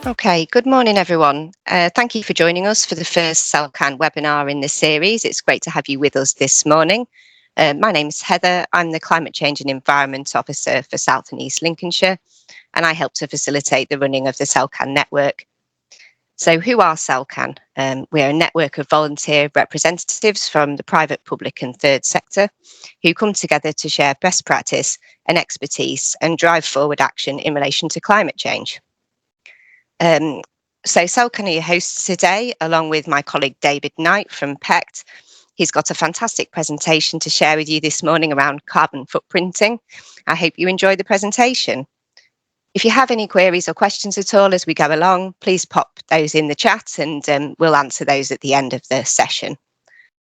Okay, good morning, everyone. Thank you for joining us for the first SELCAN webinar in this series. It's great to have you with us this morning. My name's Heather. I'm the Climate Change and Environment Officer for South and East Lincolnshire, and I help to facilitate the running of the SELCAN network. So who are SELCAN? We're a network of volunteer representatives from the private, public and third sector who come together to share best practice and expertise and drive forward action in relation to climate change. So SELCAN are your hosts today, along with my colleague David Knight from PECT. He's got a fantastic presentation to share with you this morning around carbon footprinting. I hope you enjoy the presentation. If you have any queries or questions at all as we go along, please pop those in the chat and we'll answer those at the end of the session.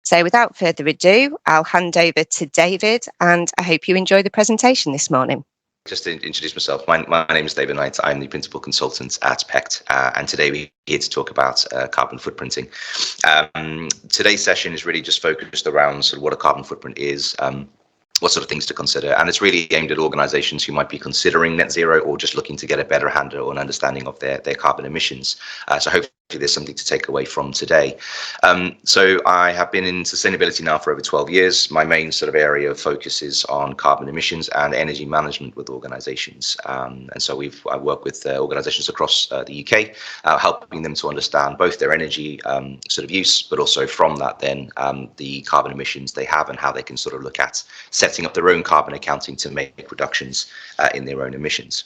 So without further ado, I'll hand over to David and I hope you enjoy the presentation this morning. Just to introduce myself, my name is David Knight. I'm the Principal Consultant at PECT, and today we're here to talk about carbon footprinting. Today's session is really just focused around sort of what a carbon footprint is, what sort of things to consider, and it's really aimed at organisations who might be considering net zero or just looking to get a better handle or an understanding of their carbon emissions. So hopefully there's something to take away from today. So I have been in sustainability now for over 12 years. My main sort of area of focus is on carbon emissions and energy management with organisations. And so I work with organisations across the UK, helping them to understand both their energy sort of use, but also from that then the carbon emissions they have and how they can sort of look at setting up their own carbon accounting to make reductions in their own emissions.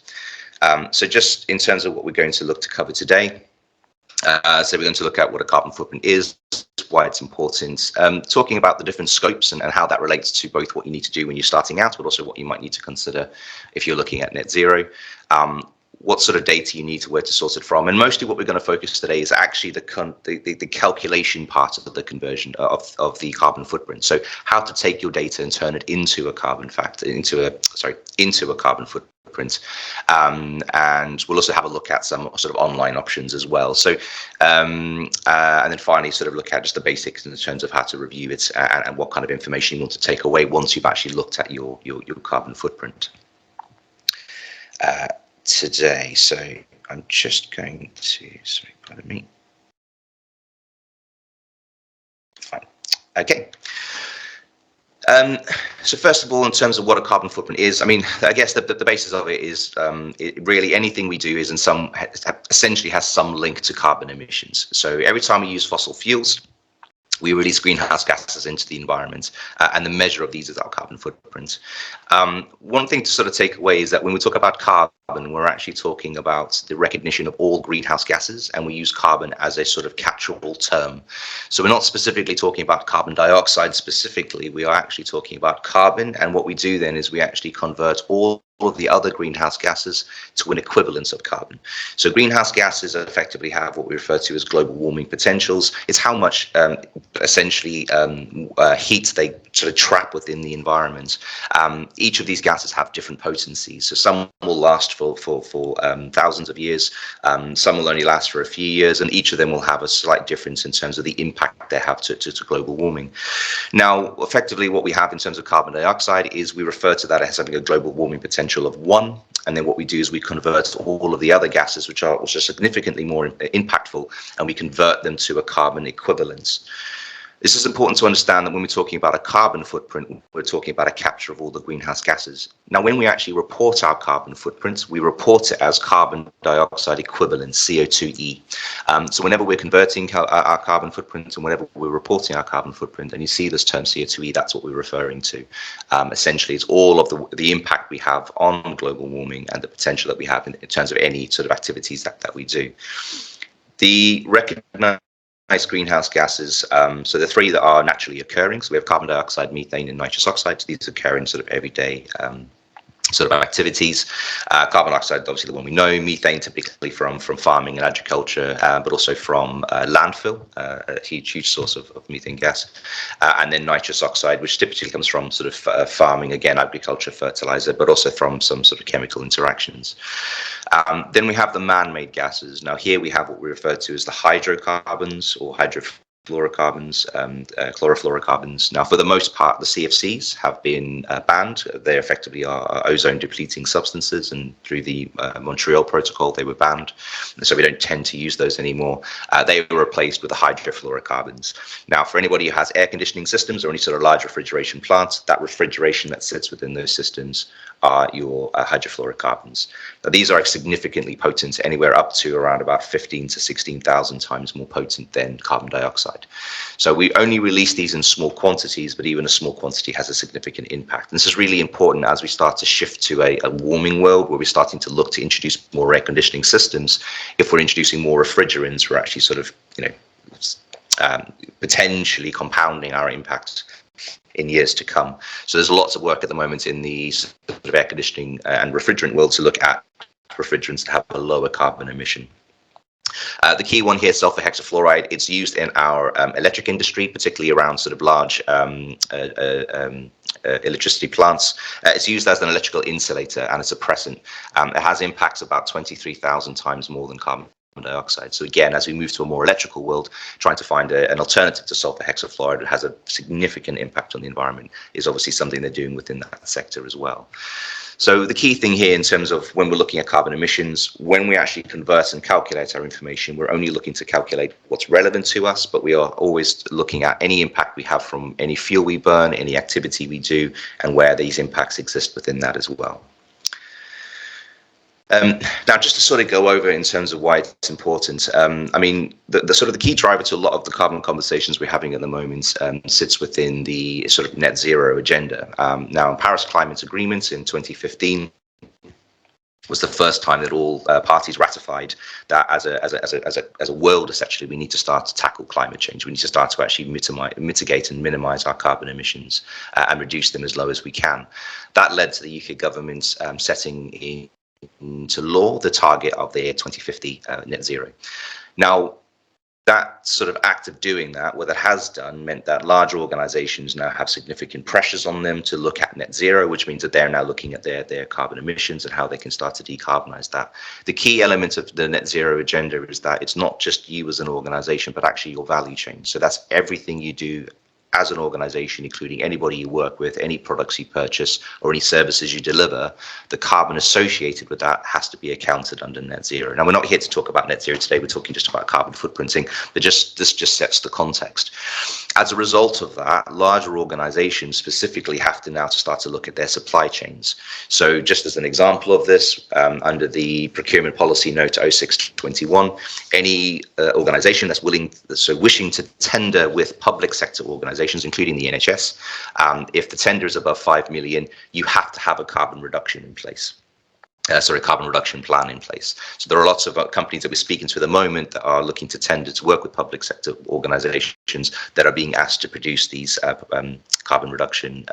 So just in terms of what we're going to look to cover today, so we're going to look at what a carbon footprint is, why it's important, talking about the different scopes and how that relates to both what you need to do when you're starting out, but also what you might need to consider if you're looking at net zero, what sort of data you need to where to source it from. And mostly what we're going to focus today is actually the calculation part of the conversion of the carbon footprint. So how to take your data and turn it into a carbon factor, into a carbon footprint. And we'll also have a look at some sort of online options as well. So and then finally sort of look at just the basics in terms of how to review it and what kind of information you want to take away once you've actually looked at your carbon footprint. Today, so I'm just going to, sorry, pardon me. Fine. Okay. So first of all, in terms of what a carbon footprint is, I mean, I guess the basis of it is really anything we do is essentially has some link to carbon emissions. So every time we use fossil fuels, we release greenhouse gases into the environment, and the measure of these is our carbon footprint. One thing to sort of take away is that when we talk about carbon, we're actually talking about the recognition of all greenhouse gases, and we use carbon as a sort of catch-all term. So we're not specifically talking about carbon dioxide specifically, we are actually talking about carbon, and what we do then is we actually convert all of the other greenhouse gases to an equivalence of carbon. So greenhouse gases effectively have what we refer to as global warming potentials. It's how much essentially heat they sort of trap within the environment. Each of these gases have different potencies. So some will last for thousands of years, some will only last for a few years, and each of them will have a slight difference in terms of the impact they have to global warming. Now, effectively what we have in terms of carbon dioxide is we refer to that as having a global warming potential of 1, and then what we do is we convert all of the other gases which are significantly more impactful, and we convert them to a carbon equivalence. This is important to understand that when we're talking about a carbon footprint, we're talking about a capture of all the greenhouse gases. Now, when we actually report our carbon footprint, we report it as carbon dioxide equivalent, CO2e. So whenever we're converting our carbon footprint and whenever we're reporting our carbon footprint, and you see this term CO2e, that's what we're referring to. Essentially, it's all of the impact we have on global warming and the potential that we have in terms of any sort of activities that we do. The recognized greenhouse gases, so the 3 that are naturally occurring, so we have carbon dioxide, methane and nitrous oxide. So these occur in sort of everyday sort of activities. Carbon dioxide, obviously the one we know, methane typically from farming and agriculture, but also from landfill, a huge source of methane gas. And then nitrous oxide, which typically comes from sort of farming, again, agriculture, fertilizer, but also from some sort of chemical interactions. Then we have the man-made gases. Now here we have what we refer to as the hydrocarbons or fluorocarbons, chlorofluorocarbons. Now, for the most part, the CFCs have been banned. They effectively are ozone-depleting substances, and through the Montreal Protocol, they were banned. And so we don't tend to use those anymore. They were replaced with the hydrofluorocarbons. Now, for anybody who has air conditioning systems or any sort of large refrigeration plants, that refrigeration that sits within those systems are your hydrofluorocarbons. Now, these are significantly potent, anywhere up to around about 15 to 16,000 times more potent than carbon dioxide. So we only release these in small quantities, but even a small quantity has a significant impact. And this is really important as we start to shift to a warming world where we're starting to look to introduce more air conditioning systems. If we're introducing more refrigerants, we're actually sort of, potentially compounding our impact in years to come. So there's lots of work at the moment in the sort of air conditioning and refrigerant world to look at refrigerants that have a lower carbon emission. The key one here, sulfur hexafluoride, it's used in our electric industry, particularly around sort of large electricity plants. It's used as an electrical insulator and a suppressant. It has impacts about 23,000 times more than carbon dioxide. So again, as we move to a more electrical world, trying to find an alternative to sulfur hexafluoride that has a significant impact on the environment is obviously something they're doing within that sector as well. So the key thing here in terms of when we're looking at carbon emissions, when we actually convert and calculate our information, we're only looking to calculate what's relevant to us, but we are always looking at any impact we have from any fuel we burn, any activity we do, and where these impacts exist within that as well. Now, just to sort of go over in terms of why it's important, I mean, the sort of the key driver to a lot of the carbon conversations we're having at the moment sits within the sort of net zero agenda. Now, Paris Climate Agreement in 2015 was the first time that all parties ratified that as a world, essentially, we need to start to tackle climate change. We need to start to actually mitigate and minimize our carbon emissions and reduce them as low as we can. That led to the UK government setting into law the target of their 2050 net zero. Now, that sort of act of doing that, what it has done, meant that larger organizations now have significant pressures on them to look at net zero, which means that they're now looking at their carbon emissions and how they can start to decarbonize that. The key element of the net zero agenda is that it's not just you as an organization, but actually your value chain. So that's everything you do as an organization, including anybody you work with, any products you purchase, or any services you deliver. The carbon associated with that has to be accounted under net zero. Now, we're not here to talk about net zero today. We're talking just about carbon footprinting, but this just sets the context. As a result of that, larger organizations specifically have to now start to look at their supply chains. So just as an example of this, under the procurement policy note 0621, any organization that's wishing to tender with public sector organizations, including the NHS, if the tender is above 5 million, you have to have a carbon reduction in place. Carbon reduction plan in place. So there are lots of companies that we're speaking to at the moment that are looking to tender to work with public sector organizations that are being asked to produce these carbon reduction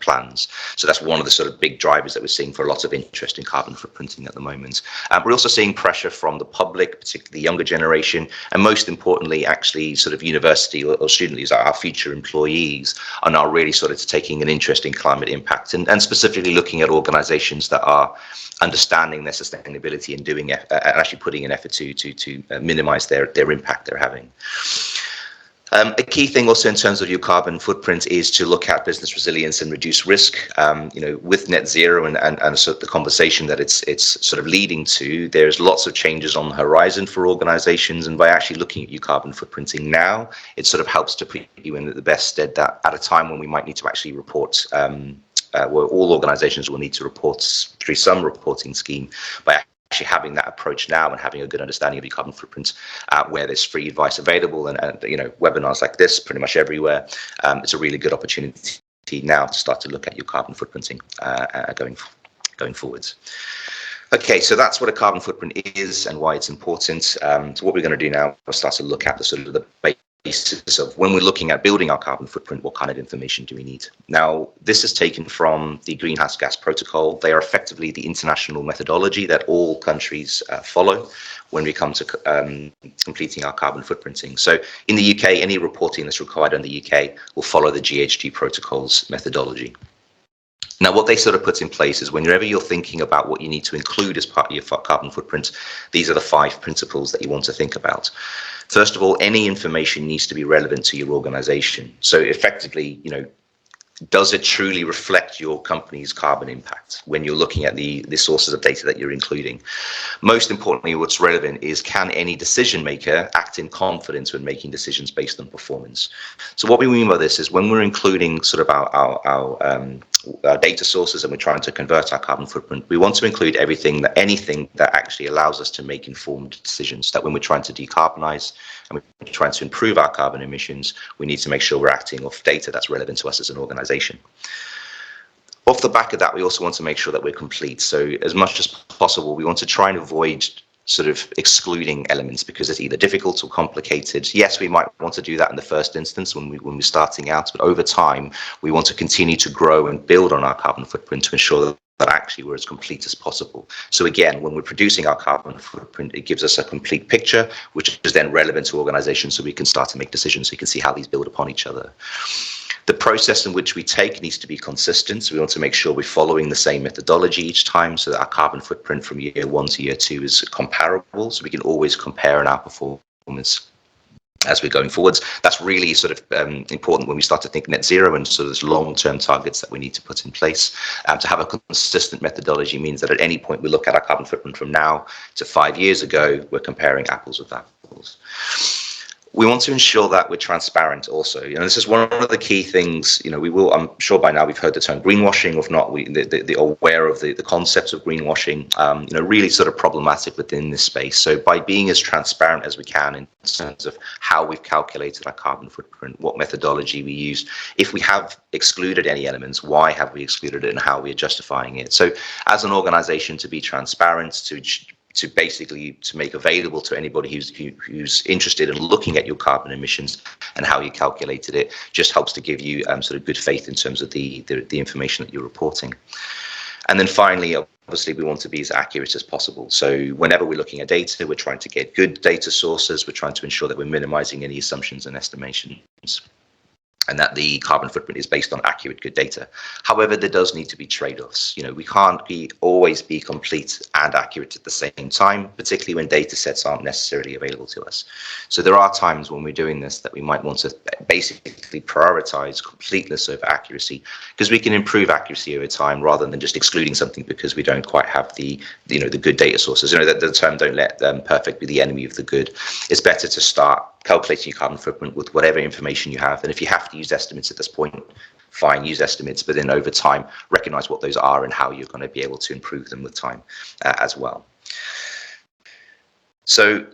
plans. So that's one of the sort of big drivers that we're seeing for a lot of interest in carbon footprinting at the moment. We're also seeing pressure from the public, particularly the younger generation, and most importantly, actually sort of university or student leaders, our future employees, are now really sort of taking an interest in climate impact and specifically looking at organizations that are understanding their sustainability and doing actually putting an effort to minimize their impact they're having. A key thing also in terms of your carbon footprint is to look at business resilience and reduce risk. With net zero and sort of the conversation that it's sort of leading to, there's lots of changes on the horizon for organizations, and by actually looking at your carbon footprinting now, it sort of helps to put you in the best stead that at a time when we might need to actually report where all organizations will need to report through some reporting scheme, by actually having that approach now and having a good understanding of your carbon footprint, where there's free advice available and webinars like this pretty much everywhere. It's a really good opportunity now to start to look at your carbon footprinting going forwards. Okay, so that's what a carbon footprint is and why it's important. So what we're going to do now is start to look at the sort of the basis of when we're looking at building our carbon footprint, what kind of information do we need? Now, this is taken from the Greenhouse Gas Protocol. They are effectively the international methodology that all countries follow when we come to completing our carbon footprinting. So in the UK, any reporting that's required in the UK will follow the GHG Protocol's methodology. Now, what they sort of put in place is whenever you're thinking about what you need to include as part of your carbon footprint, these are the 5 principles that you want to think about. First of all, any information needs to be relevant to your organization. So effectively, does it truly reflect your company's carbon impact when you're looking at the sources of data that you're including? Most importantly, what's relevant is, can any decision maker act in confidence when making decisions based on performance? So what we mean by this is, when we're including sort of our data sources and we're trying to convert our carbon footprint, we want to include anything that actually allows us to make informed decisions, that when we're trying to decarbonize and we're trying to improve our carbon emissions, we need to make sure we're acting off data that's relevant to us as an organization. Off the back of that, we also want to make sure that we're complete. So as much as possible, we want to try and avoid sort of excluding elements because it's either difficult or complicated. Yes, we might want to do that in the first instance when we're starting out, but over time, we want to continue to grow and build on our carbon footprint to ensure that actually we're as complete as possible. So again, when we're producing our carbon footprint, it gives us a complete picture, which is then relevant to organizations, so we can start to make decisions, so you can see how these build upon each other. The process in which we take needs to be consistent, so we want to make sure we're following the same methodology each time, so that our carbon footprint from year 1 to year 2 is comparable, so we can always compare in our performance as we're going forwards. That's really sort of important when we start to think net zero, and so there's long-term targets that we need to put in place. To have a consistent methodology means that at any point we look at our carbon footprint from now to 5 years ago, we're comparing apples with apples. We want to ensure that we're transparent also. This is one of the key things, I'm sure by now we've heard the term greenwashing. If not, they're aware of the concepts of greenwashing, really sort of problematic within this space. So by being as transparent as we can in terms of how we've calculated our carbon footprint, what methodology we use, if we have excluded any elements, why have we excluded it, and how we are justifying it. So as an organization, to be transparent, to basically make available to anybody who's interested in looking at your carbon emissions and how you calculated it, just helps to give you sort of good faith in terms of the information that you're reporting. And then finally, obviously, we want to be as accurate as possible. So whenever we're looking at data, we're trying to get good data sources. We're trying to ensure that we're minimizing any assumptions and estimations, and that the carbon footprint is based on accurate, good data. However, there does need to be trade-offs. We can't always be complete and accurate at the same time, particularly when data sets aren't necessarily available to us. So there are times when we're doing this that we might want to basically prioritize completeness over accuracy, because we can improve accuracy over time rather than just excluding something because we don't quite have the good data sources. The term "don't let perfect be the enemy of the good." It's better to start calculating your carbon footprint with whatever information you have. And if you have to use estimates at this point, fine, use estimates, but then over time, recognize what those are and how you're going to be able to improve them with time as well. So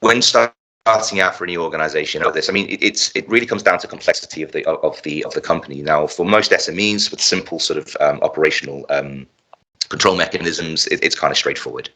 when starting out for any organization like this, it really comes down to complexity of the company. Now, for most SMEs with simple sort of operational control mechanisms, it's kind of straightforward.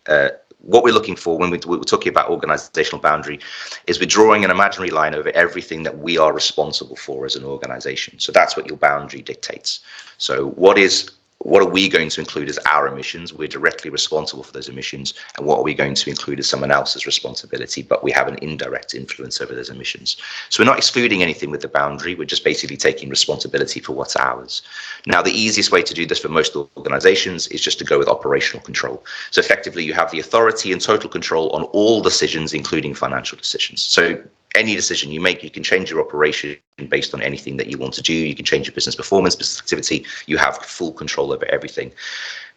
What we're looking for when we're talking about organizational boundary is we're drawing an imaginary line over everything that we are responsible for as an organization. So that's what your boundary dictates. So what are we going to include as our emissions? We're directly responsible for those emissions. And what are we going to include as someone else's responsibility, but we have an indirect influence over those emissions? So we're not excluding anything with the boundary. We're just basically taking responsibility for what's ours. Now, the easiest way to do this for most organizations is just to go with operational control. So effectively, you have the authority and total control on all decisions, including financial decisions. So any decision you make, you can change your operation based on anything that you want to do. You can change your business performance, business activity. You have full control over everything.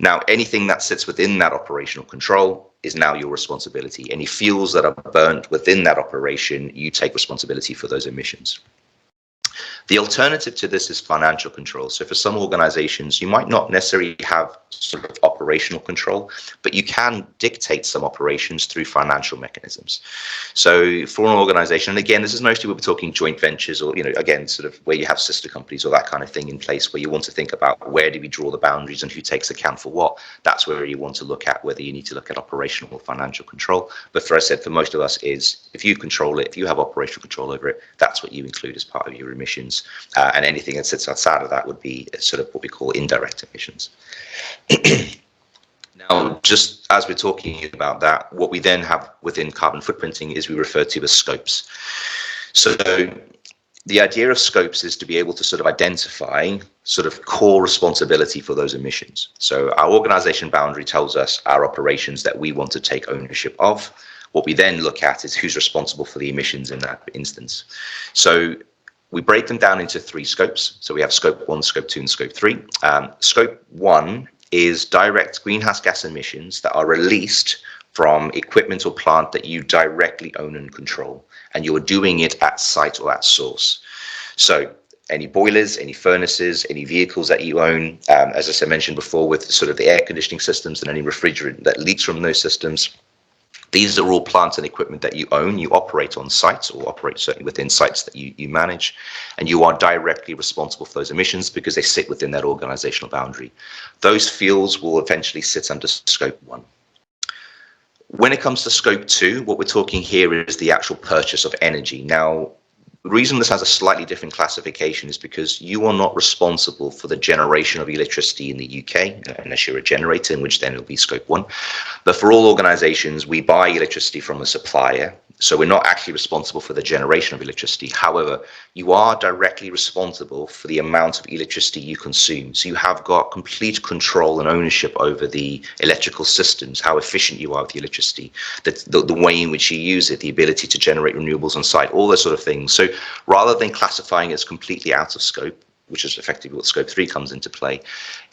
Now, anything that sits within that operational control is now your responsibility. Any fuels that are burnt within that operation, you take responsibility for those emissions. The alternative to this is financial control. So for some organizations, you might not necessarily have sort of operational control, but you can dictate some operations through financial mechanisms. So for an organization, and again, this is mostly when we're talking joint ventures or, again, sort of where you have sister companies or that kind of thing in place, where you want to think about where do we draw the boundaries and who takes account for what. That's where you want to look at whether you need to look at operational or financial control. But for us, for most of us is if you control it, if you have operational control over it, that's what you include as part of your emissions. And anything that sits outside of that would be sort of what we call indirect emissions. Now, just as we're talking about that, what we then have within carbon footprinting is we refer to as scopes. So the idea of scopes is to be able to sort of identify sort of core responsibility for those emissions. So our organization boundary tells us our operations that we want to take ownership of. What we then look at is who's responsible for the emissions in that instance. So we break them down into 3 scopes. So we have scope 1, scope 2, and scope 3. Scope 1 is direct greenhouse gas emissions that are released from equipment or plant that you directly own and control, and you're doing it at site or at source. So any boilers, any furnaces, any vehicles that you own, as I mentioned before, with sort of the air conditioning systems and any refrigerant that leaks from those systems, these are all plants and equipment that you own, you operate on sites or operate certainly within sites that you manage, and you are directly responsible for those emissions because they sit within that organizational boundary. Those fuels will eventually sit under scope 1. When it comes to scope 2, what we're talking here is the actual purchase of energy. Now, the reason this has a slightly different classification is because you are not responsible for the generation of electricity in the UK, unless you're a generator, in which then it'll be scope 1. But for all organizations, we buy electricity from a supplier, so we're not actually responsible for the generation of electricity. However, you are directly responsible for the amount of electricity you consume. So you have got complete control and ownership over the electrical systems, how efficient you are with the electricity, the way in which you use it, the ability to generate renewables on site, all those sort of things. So rather than classifying it as completely out of scope, which is effectively what scope 3 comes into play,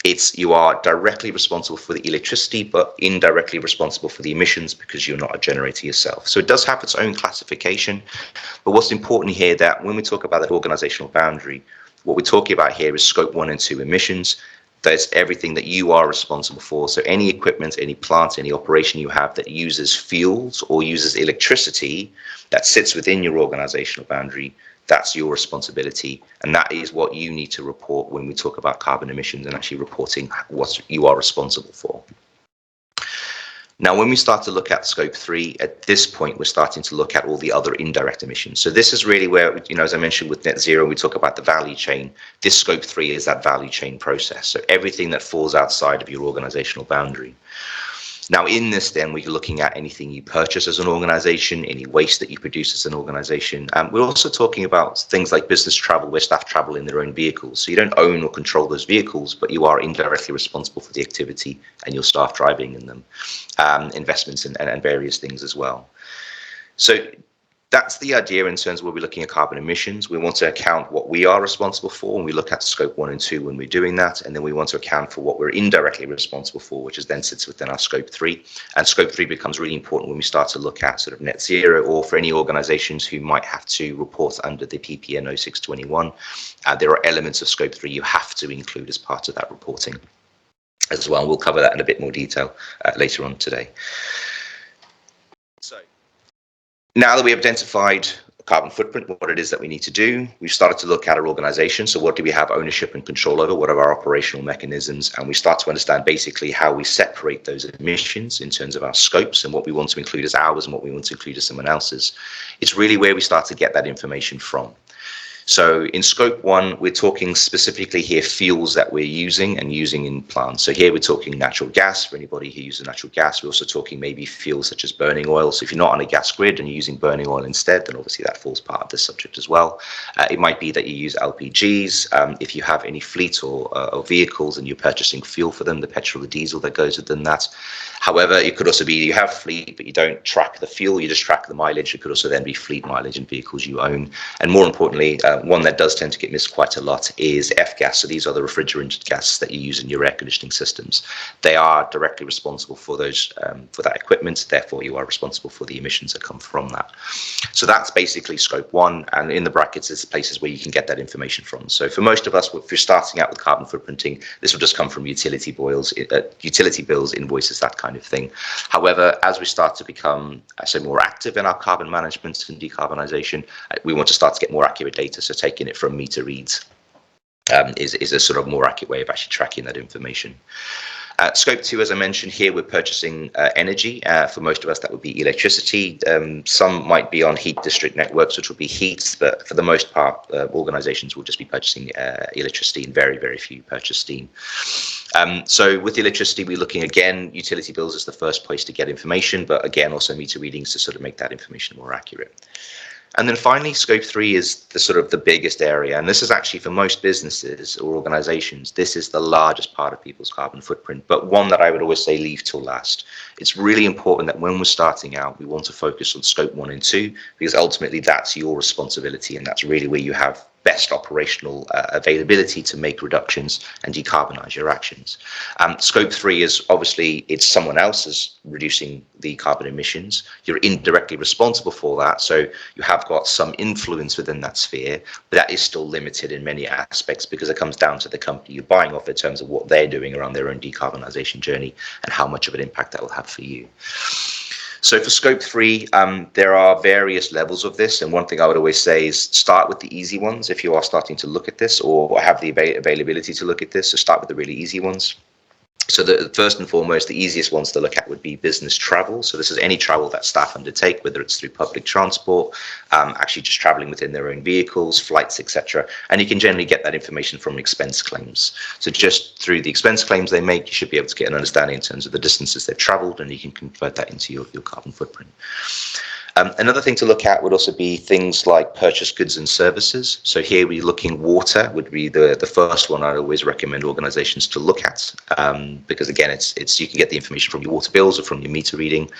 it's you are directly responsible for the electricity, but indirectly responsible for the emissions because you're not a generator yourself. So it does have its own classification. But what's important here that when we talk about that organizational boundary, what we're talking about here is scope 1 and 2 emissions. That's everything that you are responsible for. So any equipment, any plant, any operation you have that uses fuels or uses electricity that sits within your organizational boundary, that's your responsibility, and that is what you need to report when we talk about carbon emissions and actually reporting what you are responsible for. Now, when we start to look at scope 3, at this point, we're starting to look at all the other indirect emissions. So this is really where, as I mentioned with net zero, we talk about the value chain. This scope 3 is that value chain process. So everything that falls outside of your organizational boundary. Now, in this, then, we're looking at anything you purchase as an organization, any waste that you produce as an organization. We're also talking about things like business travel, where staff travel in their own vehicles. So you don't own or control those vehicles, but you are indirectly responsible for the activity and your staff driving in them. Investments and various things as well. So that's the idea in terms of where we're looking at carbon emissions. We want to account what we are responsible for, and we look at scope 1 and 2 when we're doing that, and then we want to account for what we're indirectly responsible for, which is then sits within our scope 3. And scope 3 becomes really important when we start to look at sort of net zero, or for any organizations who might have to report under the PPN 0621. There are elements of scope 3 you have to include as part of that reporting as well. We'll cover that in a bit more detail later on today. So now that we have identified carbon footprint, what it is that we need to do, we've started to look at our organization. So what do we have ownership and control over? What are our operational mechanisms? And we start to understand basically how we separate those emissions in terms of our scopes and what we want to include as ours and what we want to include as someone else's. It's really where we start to get that information from. So in scope 1, we're talking specifically here fuels that we're using in plants. So here we're talking natural gas for anybody who uses natural gas. We're also talking maybe fuels such as burning oil. So if you're not on a gas grid and you're using burning oil instead, then obviously that falls part of this subject as well. It might be that you use LPGs. If you have any fleet or vehicles and you're purchasing fuel for them, the petrol, the diesel that goes within that. However, it could also be you have fleet, but you don't track the fuel, you just track the mileage. It could also then be fleet mileage in vehicles you own. And more importantly, one that does tend to get missed quite a lot is F-gas. So these are the refrigerant gases that you use in your air conditioning systems. They are directly responsible for those for that equipment. Therefore, you are responsible for the emissions that come from that. So that's basically scope 1. And in the brackets is places where you can get that information from. So for most of us, if you're starting out with carbon footprinting, this will just come from utility bills, invoices, that kind of thing. However, as we start to become more active in our carbon management and decarbonisation, we want to start to get more accurate data. So taking it from meter reads is a sort of more accurate way of actually tracking that information. Scope 2, as I mentioned here, we're purchasing energy. For most of us, that would be electricity. Some might be on heat district networks, which will be heat, but for the most part, organizations will just be purchasing electricity, and very, very few purchase steam. So with electricity, we're looking again, utility bills is the first place to get information, but again, also meter readings to sort of make that information more accurate. And then finally, scope 3 is the sort of the biggest area. And this is actually for most businesses or organizations, this is the largest part of people's carbon footprint, but one that I would always say leave till last. It's really important that when we're starting out, we want to focus on scope 1 and 2, because ultimately that's your responsibility. And that's really where you have best operational availability to make reductions and decarbonize your actions. Scope 3 is obviously it's someone else's reducing the carbon emissions. You're indirectly responsible for that, so you have got some influence within that sphere, but that is still limited in many aspects because it comes down to the company you're buying off in terms of what they're doing around their own decarbonization journey and how much of an impact that will have for you. So for scope 3, there are various levels of this. And one thing I would always say is start with the easy ones if you are starting to look at this or have the availability to look at this. So start with the really easy ones. So the first and foremost, the easiest ones to look at would be business travel. So this is any travel that staff undertake, whether it's through public transport, actually just traveling within their own vehicles, flights, etc. And you can generally get that information from expense claims. So just through the expense claims they make, you should be able to get an understanding in terms of the distances they've traveled, and you can convert that into your carbon footprint. Another thing to look at would also be things like purchased goods and services. So here we're looking water would be the first one I'd always recommend organizations to look at, because again, it's you can get the information from your water bills or from your meter reading.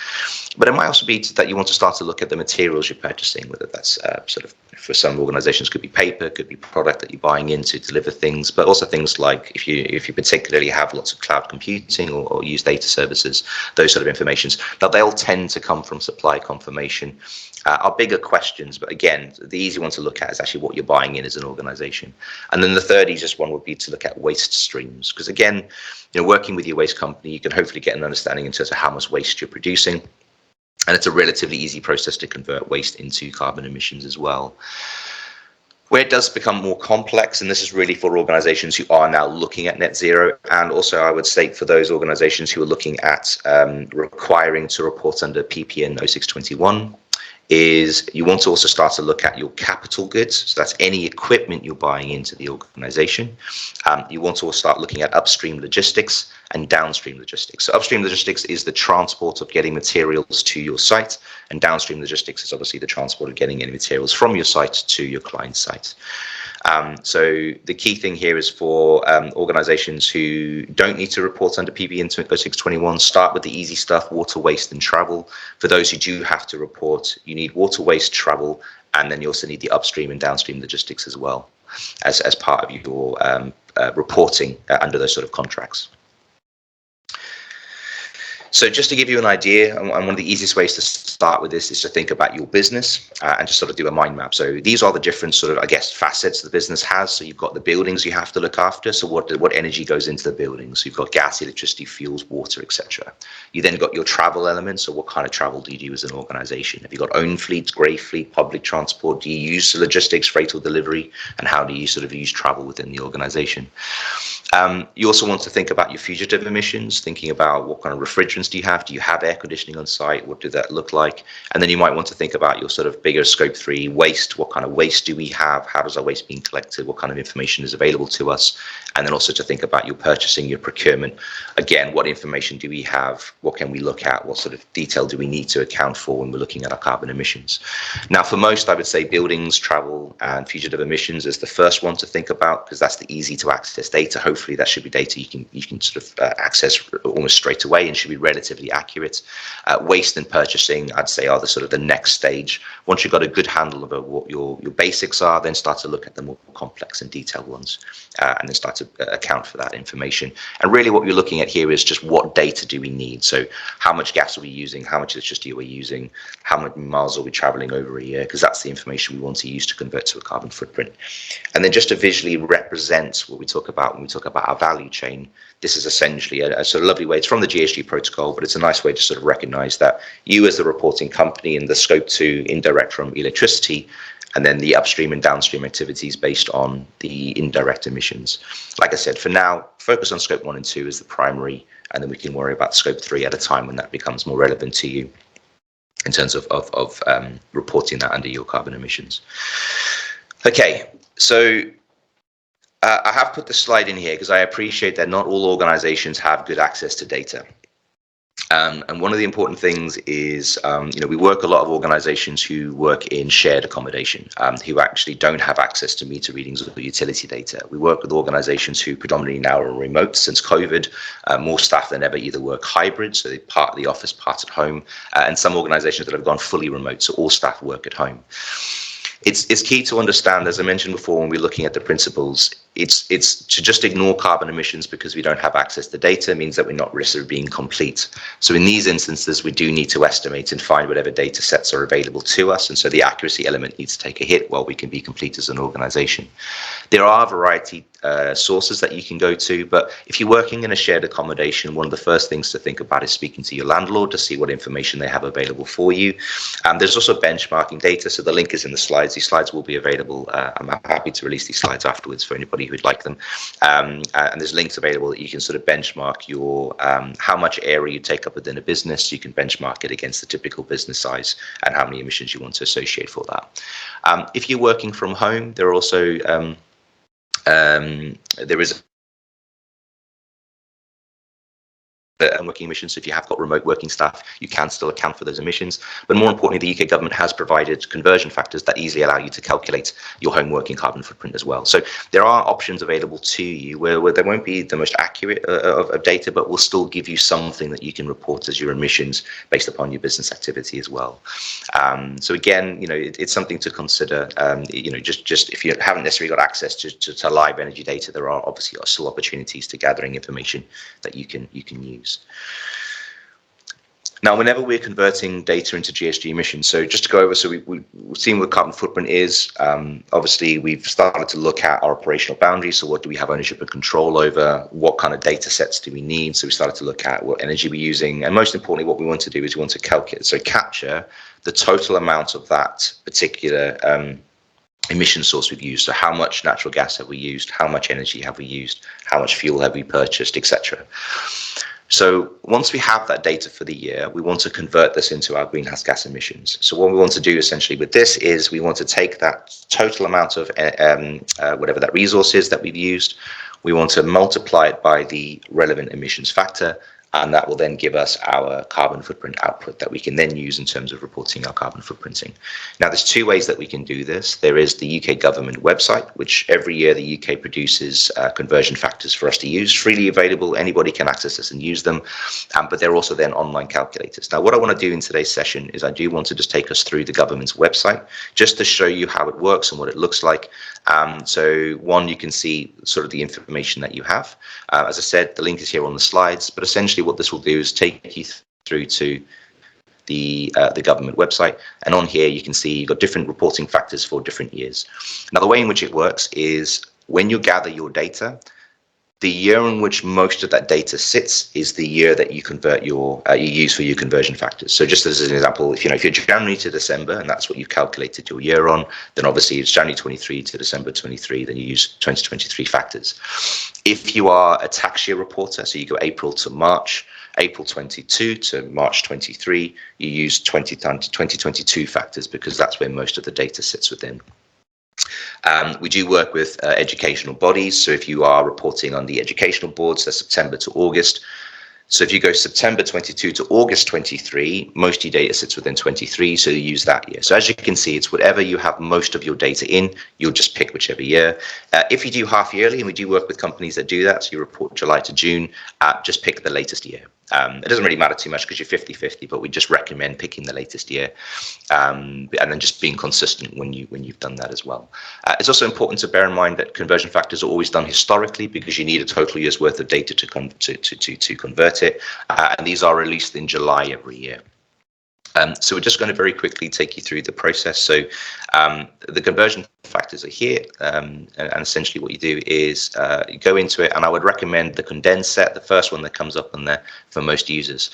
But it might also be that you want to start to look at the materials you're purchasing, whether that's sort of for some organizations could be paper, could be product that you're buying in to deliver things, but also things like if you particularly have lots of cloud computing or use data services, those sort of informations. Now they'll tend to come from supply confirmation. Are bigger questions, but again, the easy one to look at is actually what you're buying in as an organization. And then the third easiest one would be to look at waste streams, because again, working with your waste company, you can hopefully get an understanding in terms of how much waste you're producing. And it's a relatively easy process to convert waste into carbon emissions as well. Where it does become more complex, and this is really for organizations who are now looking at net zero, and also I would say for those organizations who are looking at requiring to report under PPN 0621, is you want to also start to look at your capital goods. So that's any equipment you're buying into the organization. You want to start looking at upstream logistics and downstream logistics. So upstream logistics is the transport of getting materials to your site, and downstream logistics is obviously the transport of getting any materials from your site to your client site. So the key thing here is for organizations who don't need to report under PPN 0621, start with the easy stuff, water, waste and travel. For those who do have to report, you need water, waste, travel, and then you also need the upstream and downstream logistics as well as part of your reporting under those sort of contracts. So just to give you an idea, and one of the easiest ways to start with this is to think about your business and just sort of do a mind map. So these are the different sort of, I guess, facets the business has. So you've got the buildings you have to look after. So what energy goes into the buildings? So you've got gas, electricity, fuels, water, etc. You then got your travel elements. So what kind of travel do you do as an organization? Have you got own fleets, grey fleet, public transport? Do you use logistics, freight or delivery? And how do you sort of use travel within the organization? You also want to think about your fugitive emissions, thinking about what kind of refrigerants do you have? Do you have air conditioning on site? What does that look like? And then you might want to think about your sort of bigger scope 3 waste. What kind of waste do we have? How does our waste being collected? What kind of information is available to us? And then also to think about your purchasing, your procurement. Again, what information do we have? What can we look at? What sort of detail do we need to account for when we're looking at our carbon emissions? Now, for most, I would say buildings, travel, and fugitive emissions is the first one to think about, because that's the easy to access data. Hopefully that should be data you can sort of access almost straight away and should be relatively accurate. Waste and purchasing, I'd say, are the sort of the next stage. Once you've got a good handle of what your basics are, then start to look at the more complex and detailed ones, and then start to account for that information. And really what you're looking at here is just what data do we need? So how much gas are we using? How much electricity are we using? How many miles are we traveling over a year? Because that's the information we want to use to convert to a carbon footprint. And then just to visually represent what we talk about when we talk about our value chain, this is essentially a sort of lovely way. It's from the GHG protocol, but it's a nice way to sort of recognize that you as the reporting company in the scope 2 indirect from electricity, and then the upstream and downstream activities based on the indirect emissions. Like I said, for now, focus on scope 1 and 2 as the primary, and then we can worry about scope 3 at a time when that becomes more relevant to you in terms of reporting that under your carbon emissions. Okay, so I have put the slide in here because I appreciate that not all organizations have good access to data. And one of the important things is, we work a lot of organizations who work in shared accommodation, who actually don't have access to meter readings or utility data. We work with organizations who predominantly now are remote since COVID. More staff than ever either work hybrid, so they part at the office, part at home, and some organizations that have gone fully remote, so all staff work at home. It's key to understand, as I mentioned before, when we're looking at the principles, it's to just ignore carbon emissions because we don't have access to data means that we're not necessarily being complete. So in these instances, we do need to estimate and find whatever data sets are available to us. And so the accuracy element needs to take a hit while we can be complete as an organization. There are a variety sources that you can go to, but if you're working in a shared accommodation, one of the first things to think about is speaking to your landlord to see what information they have available for you. There's also benchmarking data, so the link is in the slides. These slides will be available. I'm happy to release these slides afterwards for anybody who'd like them. And there's links available that you can sort of benchmark your how much area you take up within a business. You can benchmark it against the typical business size and how many emissions you want to associate for that. If you're working from home, there are also there is working emissions. So if you have got remote working staff, you can still account for those emissions. But more importantly, the UK government has provided conversion factors that easily allow you to calculate your home working carbon footprint as well. So there are options available to you where there won't be the most accurate of data, but will still give you something that you can report as your emissions based upon your business activity as well. So again, it's something to consider. Just if you haven't necessarily got access to live energy data, there are obviously still opportunities to gathering information that you can use. Now, whenever we're converting data into GHG emissions, so just to go over, so we've seen what carbon footprint is. Obviously, we've started to look at our operational boundaries. So what do we have ownership and control over? What kind of data sets do we need? So we started to look at what energy we're using. And most importantly, what we want to do is we want to calculate, so capture the total amount of that particular emission source we've used. So how much natural gas have we used? How much energy have we used? How much fuel have we purchased, etc. So once we have that data for the year, we want to convert this into our greenhouse gas emissions. So what we want to do essentially with this is we want to take that total amount of whatever that resource is that we've used, we want to multiply it by the relevant emissions factor, and that will then give us our carbon footprint output that we can then use in terms of reporting our carbon footprinting. Now, there's two ways that we can do this. There is the UK government website, which every year the UK produces conversion factors for us to use, freely available. Anybody can access this and use them, but they're also then online calculators. Now, what I want to do in today's session is I do want to just take us through the government's website, just to show you how it works and what it looks like. So one, you can see sort of the information that you have. As I said, the link is here on the slides, but essentially what this will do is take you through to the government website, and on here you can see you've got different reporting factors for different years. Now, the way in which it works is when you gather your data, the year in which most of that data sits is the year that you convert you use for your conversion factors. So just as an example, if you're January to December and that's what you've calculated your year on, then obviously it's January 23 to December 23, then you use 2023 factors. If you are a tax year reporter, so you go April to March, April 22 to March 23, you use 2022 factors because that's where most of the data sits within. We do work with educational bodies. So if you are reporting on the educational boards, that's September to August. So if you go September 22 to August 23, most of your data sits within 23, so you use that year. So as you can see, it's whatever you have most of your data in, you'll just pick whichever year. If you do half yearly, and we do work with companies that do that, so you report July to June, just pick the latest year. It doesn't really matter too much because you're 50-50, but we just recommend picking the latest year and then just being consistent when you've done that as well. It's also important to bear in mind that conversion factors are always done historically because you need a total year's worth of data to convert it, and these are released in July every year. So we're just going to very quickly take you through the process. So the conversion factors are here, and essentially what you do is you go into it, and I would recommend the condensed set, the first one that comes up on there for most users.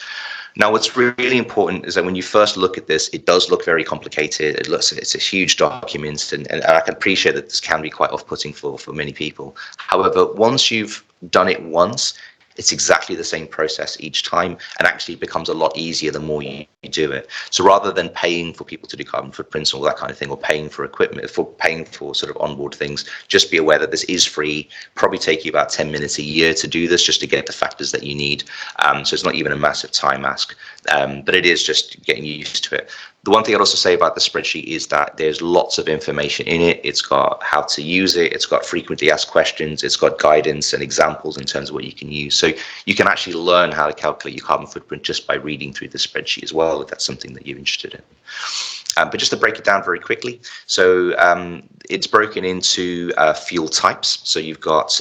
Now, what's really important is that when you first look at this, it does look very complicated. It's a huge document, and I can appreciate that this can be quite off-putting for many people. However, once you've done it once, It's exactly the same process each time, and actually it becomes a lot easier the more you do it. So rather than paying for people to do carbon footprints and all that kind of thing, or paying for equipment, for paying for sort of onboard things, just be aware that this is free. Probably take you about 10 minutes a year to do this, just to get the factors that you need. So it's not even a massive time ask, but it is just getting used to it. The one thing I'd also say about the spreadsheet is that there's lots of information in it. It's got how to use it. It's got frequently asked questions. It's got guidance and examples in terms of what you can use. So you can actually learn how to calculate your carbon footprint just by reading through the spreadsheet as well, if that's something that you're interested in. But just to break it down very quickly, so it's broken into fuel types. So you've got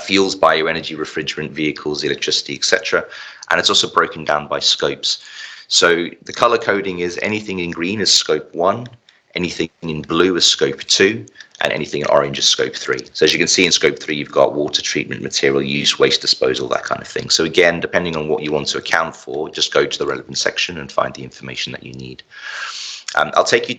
fuels, bioenergy, refrigerant, vehicles, electricity, etc. And it's also broken down by scopes. So the color coding is anything in green is scope 1, anything in blue is scope 2, and anything in orange is scope 3. So as you can see in scope 3, you've got water treatment, material use, waste disposal, that kind of thing. So again, depending on what you want to account for, just go to the relevant section and find the information that you need. I'll take you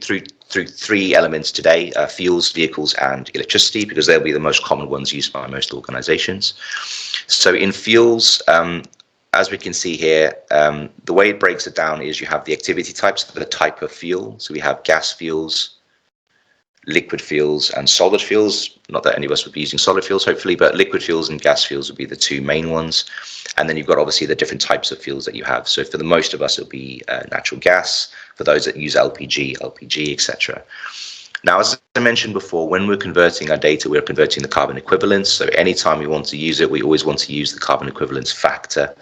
through 3 elements today: fuels, vehicles, and electricity, because they'll be the most common ones used by most organizations. So in fuels, as we can see here, the way it breaks it down is you have the activity types, the type of fuel. So we have gas fuels, liquid fuels, and solid fuels. Not that any of us would be using solid fuels, hopefully, but liquid fuels and gas fuels would be the 2 main ones. And then you've got obviously the different types of fuels that you have. So for the most of us, it'll be natural gas. For those that use LPG, etc. Now, as I mentioned before, when we're converting our data, we're converting the carbon equivalence. So anytime we want to use it, we always want to use the carbon equivalence factor.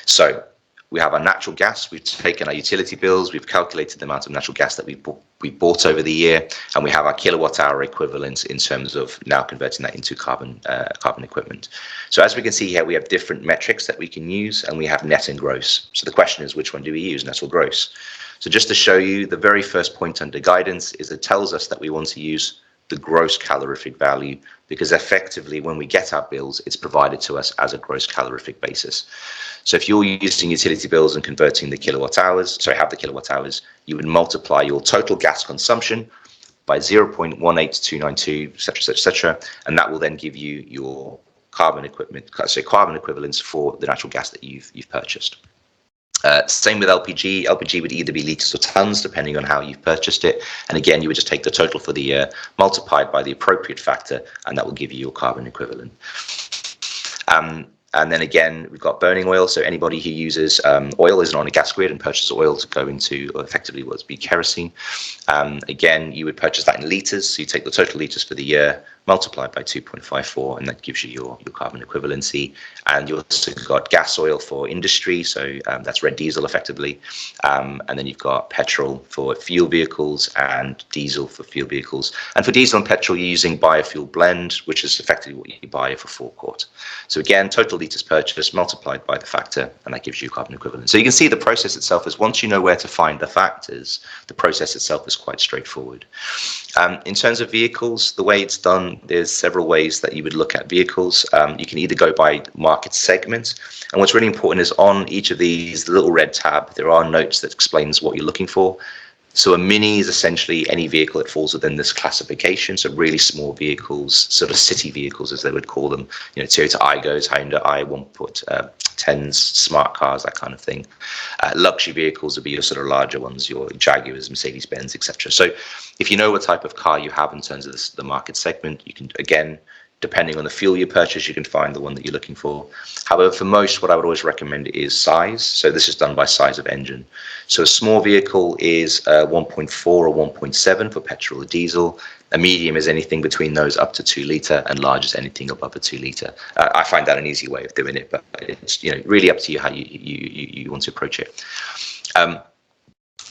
So we have our natural gas, we've taken our utility bills, we've calculated the amount of natural gas that we bought over the year, and we have our kilowatt hour equivalent in terms of now converting that into carbon equivalent. So as we can see here, we have different metrics that we can use, and we have net and gross. So the question is, which one do we use, net or gross? So just to show you, the very first point under guidance is it tells us that we want to use the gross calorific value, because effectively when we get our bills, it's provided to us as a gross calorific basis. So if you're using utility bills and converting the kilowatt hours, have the kilowatt hours, you would multiply your total gas consumption by 0.18292, etc., and that will then give you your carbon equivalents for the natural gas that you've purchased. Same with LPG. LPG would either be litres or tonnes, depending on how you've purchased it. And again, you would just take the total for the year, multiplied by the appropriate factor, and that will give you your carbon equivalent. And then again, we've got burning oil. So anybody who uses oil isn't on a gas grid and purchases oil to go into effectively what would be kerosene. Again, you would purchase that in litres. So you take the total litres for the year, multiplied by 2.54, and that gives you your carbon equivalency. And you also got gas oil for industry, so that's red diesel effectively. And then you've got petrol for fuel vehicles and diesel for fuel vehicles. And for diesel and petrol, you're using biofuel blend, which is effectively what you buy for forecourt. So again, total litres purchased multiplied by the factor, and that gives you carbon equivalent. So you can see the process itself is, once you know where to find the factors, the process itself is quite straightforward. In terms of vehicles, the way it's done, there's several ways that you would look at vehicles. You can either go by market segment, and what's really important is on each of these little red tab, there are notes that explains what you're looking for. So a mini is essentially any vehicle that falls within this classification. So really small vehicles, sort of city vehicles as they would call them, Toyota Aigos, Honda i10s, smart cars, that kind of thing. Luxury vehicles would be your sort of larger ones, your Jaguars, Mercedes-Benz, etc. So if you know what type of car you have in terms of the market segment, you can, again, depending on the fuel you purchase, you can find the one that you're looking for. However, for most, what I would always recommend is size. So this is done by size of engine. So a small vehicle is 1.4 or 1.7 for petrol or diesel. A medium is anything between those up to 2 litre, and large is anything above a 2 litre. I find that an easy way of doing it, but it's really up to you how you want to approach it.